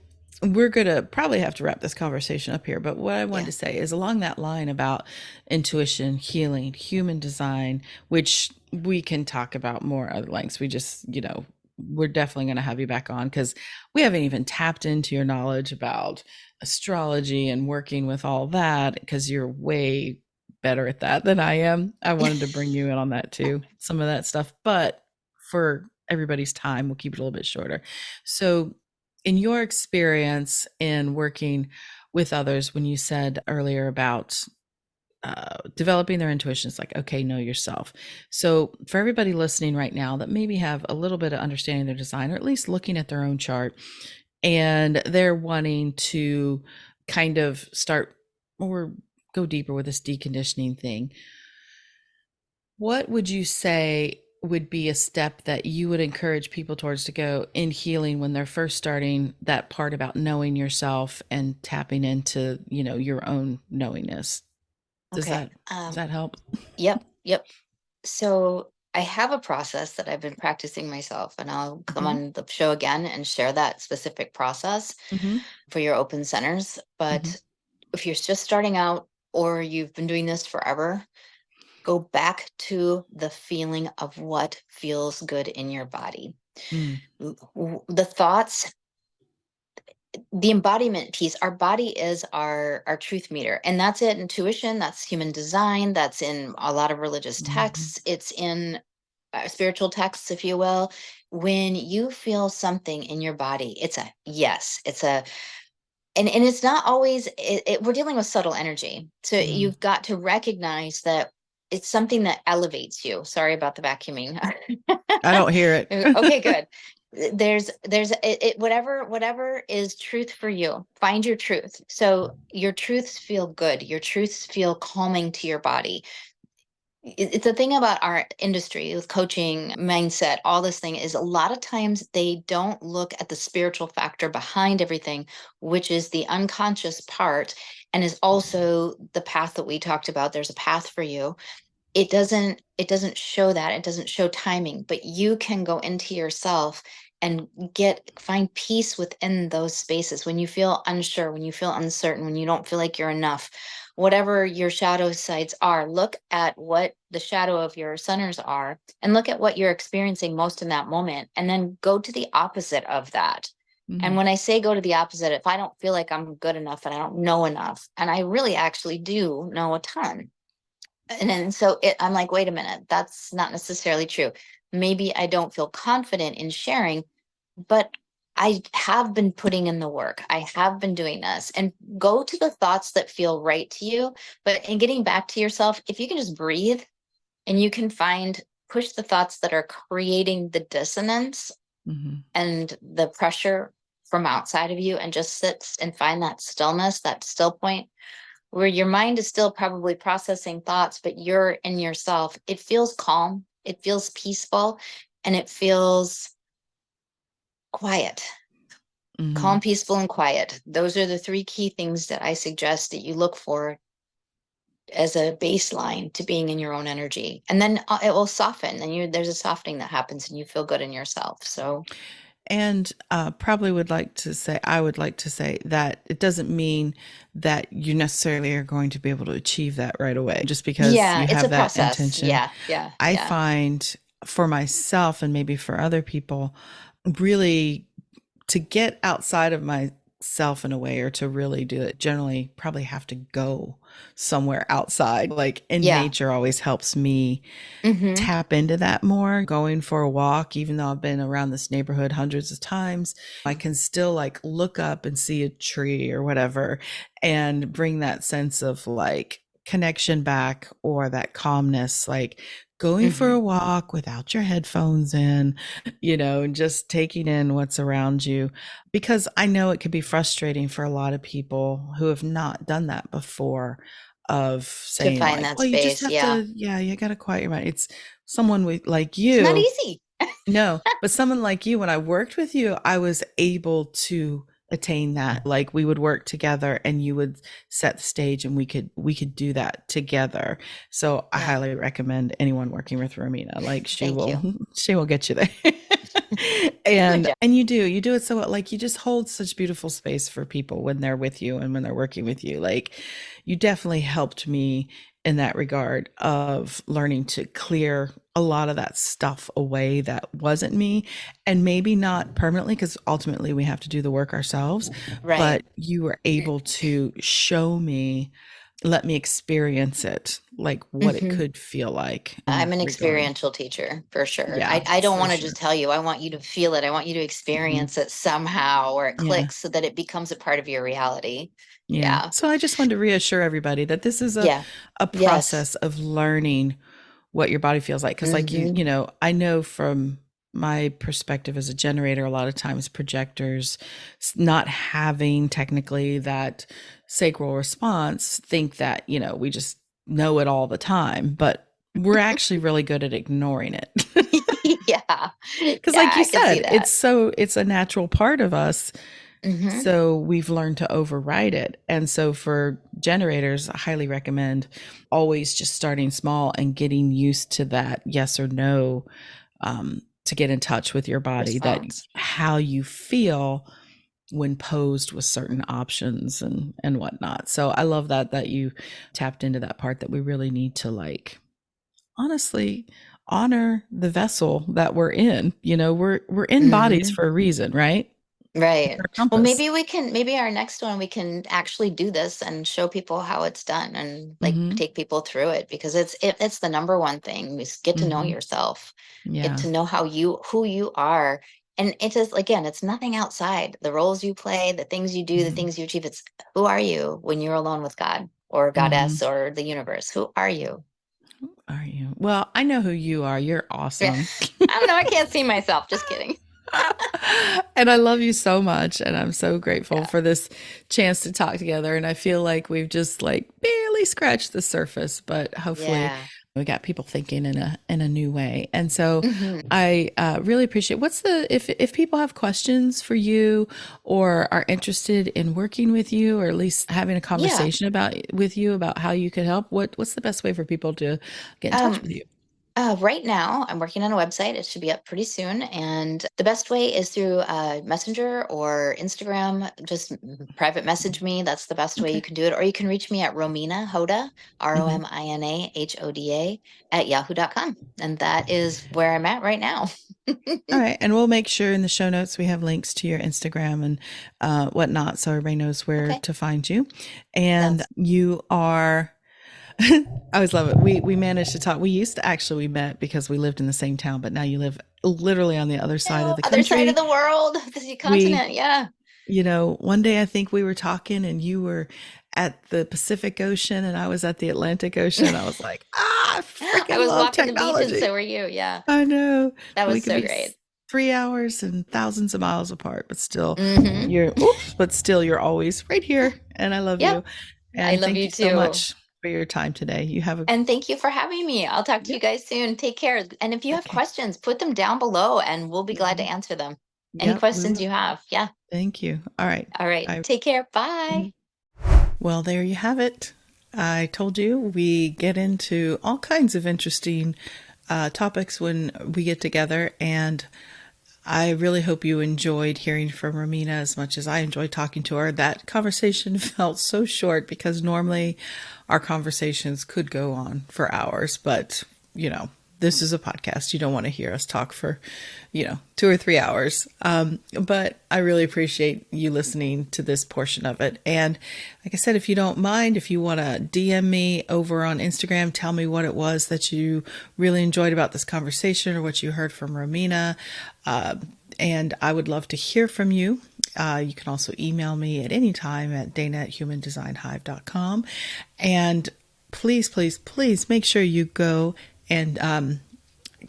we're going to probably have to wrap this conversation up here. But what I wanted Yeah. to say is along that line about intuition, healing, human design, which we can talk about more other lengths. We just, we're definitely going to have you back on because we haven't even tapped into your knowledge about astrology and working with all that because you're way better at that than I am. I wanted to bring you in on that too, some of that stuff. But for everybody's time, we'll keep it a little bit shorter. So, in your experience in working with others, when you said earlier about developing their intuition, it's like, okay, know yourself. So for everybody listening right now that maybe have a little bit of understanding their design, or at least looking at their own chart, and they're wanting to kind of start or go deeper with this deconditioning thing, what would you say would be a step that you would encourage people towards to go in healing when they're first starting that part about knowing yourself and tapping into, your own knowingness? Does Okay. that does that help? Yep. Yep. So I have a process that I've been practicing myself, and I'll come Mhm. on the show again and share that specific process Mhm. for your open centers. Mhm. But if you're just starting out or you've been doing this forever, go back to the feeling of what feels good in your body. Mm. The thoughts, the embodiment piece, our body is our truth meter, and that's it. Intuition, that's human design, that's in a lot of religious Mhm. texts, it's in spiritual texts, if you will. When you feel something in your body, it's a yes, it's a, and it's not always we're dealing with subtle energy, so Mm. you've got to recognize that it's something that elevates you. Sorry about the vacuuming. I don't hear it. Okay, good. There's whatever is truth for you. Find your truth. So your truths feel good. Your truths feel calming to your body. It's the thing about our industry with coaching, mindset, all this thing is a lot of times they don't look at the spiritual factor behind everything, which is the unconscious part and is also the path that we talked about. There's a path for you. It doesn't show that. It doesn't show timing, but you can go into yourself and find peace within those spaces when you feel unsure, when you feel uncertain, when you don't feel like you're enough. Whatever your shadow sides are, look at what the shadow of your centers are and look at what you're experiencing most in that moment, and then go to the opposite of that. And Mhm. when I say go to the opposite, if I don't feel like I'm good enough and I don't know enough, and I really actually do know a ton, and then I'm like, wait a minute, that's not necessarily true. Maybe I don't feel confident in sharing, but I have been putting in the work. I have been doing this, and go to the thoughts that feel right to you. But in getting back to yourself, if you can just breathe and you can push the thoughts that are creating the dissonance Mhm. and the pressure from outside of you, and just sit and find that stillness, that still point where your mind is still probably processing thoughts, but you're in yourself. It feels calm, it feels peaceful, and it feels quiet. Calm, Mhm. peaceful, and quiet. Those are the three key things that I suggest that you look for as a baseline to being in your own energy. And then it will soften, and there's a softening that happens, and you feel good in yourself. So, And probably I would like to say that it doesn't mean that you necessarily are going to be able to achieve that right away just because yeah, you it's a have that process. intention. Yeah, yeah, I yeah, find for myself and maybe for other people, really to get outside of myself in a way or to really do it, generally probably have to go somewhere outside. Like in yeah. nature always helps me Mm-hmm. tap into that more. Going for a walk, even though I've been around this neighborhood hundreds of times, I can still like look up and see a tree or whatever and bring that sense of like connection back or that calmness, like going for Mm-hmm. a walk without your headphones in, and just taking in what's around you. Because I know it can be frustrating for a lot of people who have not done that before, of To saying find like, that well, you just space. have Yeah. to, yeah, you got to quiet your mind. It's someone like It's not you. easy. No, but someone like you, when I worked with you, I was able to attain that. Like we would work together and you would set the stage and we could do that together. So I Yeah. highly recommend anyone working with Romina. Like she Thank will you. she will get you there. Good job. And you do it so well. Like you just hold such beautiful space for people when they're with you and when they're working with you. Like you definitely helped me in that regard of learning to clear a lot of that stuff away that wasn't me, and maybe not permanently because ultimately we have to do the work ourselves, but Right. you were able to show me, let me experience it, like what it Hmm. could feel like in I'm that an regard. experiential teacher for sure. Yeah, I don't for want to sure. just tell you. I want you to feel it. I want you to Mhm. experience it somehow or it Yeah. clicks so that it becomes a part of your reality. Yeah. Yeah. So I just wanted to reassure everybody that this is Yeah. a Yes. process of learning what your body feels like. Cause like Hmm. I know from my perspective as a generator, a lot of times projectors not having technically that sacral response think that, we just know it all the time, but we're actually really good at ignoring it. Yeah. Cause Yeah, like you I can see said, that. it's a natural part of us. Hmm. So we've learned to override it. And so for generators, I highly recommend always just starting small and getting used to that yes or no, to get in touch with your body, that Response. how you feel when posed with certain options and whatnot. So I love that you tapped into that part that we really need to, like, honestly honor the vessel that we're in. We're in bodies Hmm. for a reason, right? It's Right. our Well, compass. maybe our next one, we can actually do this and show people how it's done and like Hmm. take people through it because it's the number one thing is get to know Hmm. yourself, get Yeah. to know who you are. And it is, again, it's nothing outside the roles you play, the things you do, the Hmm. things you achieve. It's who are you when you're alone with God or Hmm. goddess or the universe? Who are you? Are you? Well, I know who you are. You're Yeah. awesome. I don't know. I can't see myself. Just kidding. And I love you so much. And I'm so grateful Yeah. for this chance to talk together. And I feel like we've just like barely scratched the surface, but hopefully Yeah. we got people thinking in a new way. And so Hmm. I really appreciate, what's the, if people have questions for you or are interested in working with you, or at least having a Yeah. conversation with you about how you could help, what's the best way for people to get in touch Um, with you? Right now, I'm working on a website. It should be up pretty soon. And the best way is through Messenger or Instagram. Just private message me. That's the best way you Okay. can do it. Or you can reach me at Romina Hoda, Hmm. Romina Hoda at yahoo.com. And that is where I'm at right now. All right. And we'll make sure in the show notes we have links to your Instagram and whatnot, so everybody knows where Okay. to find you. And Sounds. you are, I always love it. We managed to talk. We met because we lived in the same town, but now you live literally on the other side of No, the other side of country. the world, the We, continent. Yeah. one day I think we were talking and you were at the Pacific Ocean and I was at the Atlantic Ocean. I was like, I I freaking was love walking the beach and technology. so were you. Yeah. I know. That We was could so be great. 3 hours and thousands of miles apart, but still Hmm. you're always right here. And I love Yep. you. I And love thank you you so too. much for your time today. You have a, And thank you for having me. I'll talk to you yep. guys soon. Take care. And if you have Okay. questions, put them down below and we'll be glad to Mhm. answer them. Any Yep. We questions will. you have. Yeah. Thank you. All right. All right. I, Take care. Bye. mhm. Well, there you have it. I told you we get into all kinds of interesting topics when we get together, and I really hope you enjoyed hearing from Romina as much as I enjoyed talking to her. That conversation felt so short because normally our conversations could go on for hours, but this is a podcast. You don't want to hear us talk for, 2 or 3 hours. But I really appreciate you listening to this portion of it. And like I said, if you don't mind, if you want to DM me over on Instagram, tell me what it was that you really enjoyed about this conversation or what you heard from Romina. And I would love to hear from you. You can also email me at any time at dana@humandesignhive.com. And please, please, please make sure you go and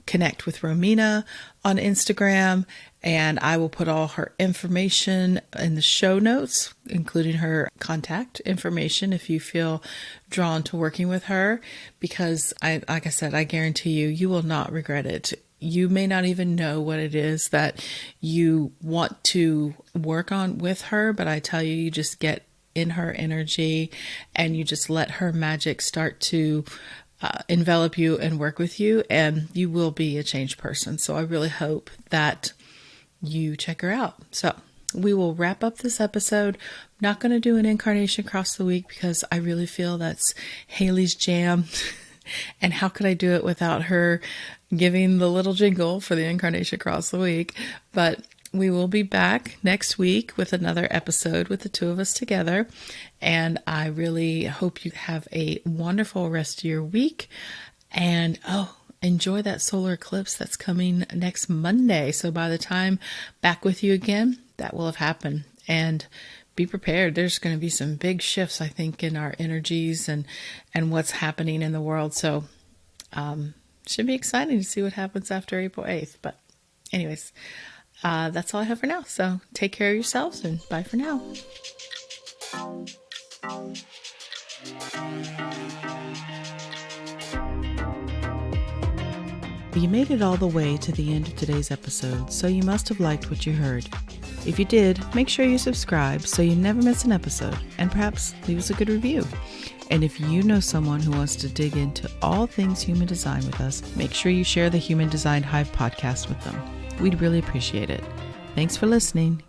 connect with Romina on Instagram. And I will put all her information in the show notes, including her contact information if you feel drawn to working with her. Because like I said, I guarantee you, you will not regret it. You may not even know what it is that you want to work on with her, but I tell you, you just get in her energy and you just let her magic start to envelop you and work with you, and you will be a changed person. So I really hope that you check her out. So we will wrap up this episode. I'm not going to do an incarnation across the week because I really feel that's Haley's jam. And how could I do it without her giving the little jingle for the incarnation across the week? But we will be back next week with another episode with the two of us together. And I really hope you have a wonderful rest of your week. And enjoy that solar eclipse that's coming next Monday. So by the time back with you again, that will have happened. And be prepared. There's going to be some big shifts, I think, in our energies and what's happening in the world. So should be exciting to see what happens after April 8th. But anyways, that's all I have for now. So take care of yourselves and bye for now. You made it all the way to the end of today's episode, so you must have liked what you heard. If you did, make sure you subscribe so you never miss an episode, and perhaps leave us a good review. And if you know someone who wants to dig into all things human design with us, make sure you share the Human Design Hive podcast with them. We'd really appreciate it. Thanks for listening.